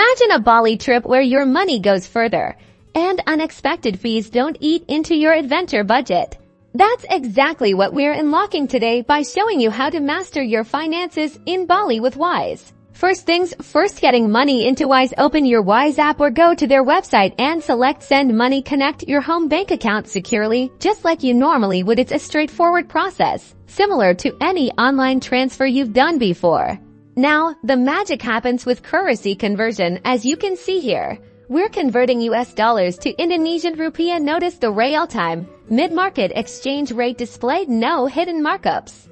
Imagine a Bali trip where your money goes further and unexpected fees don't eat into your adventure budget. That's exactly what we're unlocking today by showing you how to master your finances in Bali with Wise. First things first, getting money into Wise. Open your Wise app or go to their website and select Send Money. Connect your home bank account securely, just like you normally would. It's a straightforward process, similar to any online transfer you've done before. Now, the magic happens with currency conversion. As you can see here, we're converting US dollars to Indonesian rupiah. Notice the real-time, mid-market exchange rate displayed, no hidden markups.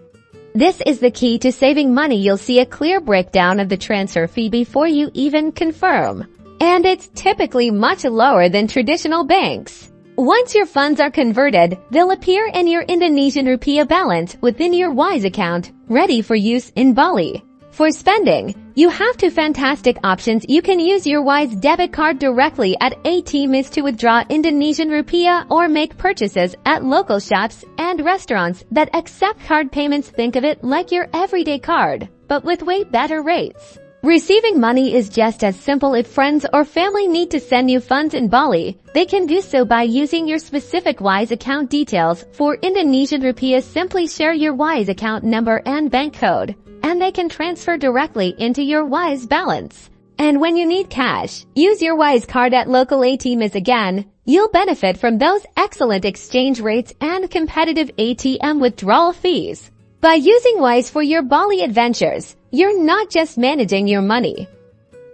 This is the key to saving money. You'll see a clear breakdown of the transfer fee before you even confirm. And it's typically much lower than traditional banks. Once your funds are converted, they'll appear in your Indonesian rupiah balance within your Wise account, ready for use in Bali. For spending, you have two fantastic options. You can use your Wise debit card directly at ATMs to withdraw Indonesian rupiah or make purchases at local shops and restaurants that accept card payments. Think of it like your everyday card, but with way better rates. Receiving money is just as simple. If friends or family need to send you funds in Bali, they can do so by using your specific Wise account details. For Indonesian rupiah, simply share your Wise account number and bank code, and they can transfer directly into your Wise balance. And when you need cash, use your Wise card at local ATMs. Again, you'll benefit from those excellent exchange rates and competitive ATM withdrawal fees. By using Wise for your Bali adventures, you're not just managing your money,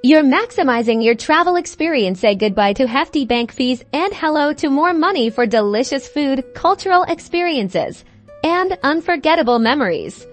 you're maximizing your travel experience. Say goodbye to hefty bank fees and hello to more money for delicious food, cultural experiences, and unforgettable memories.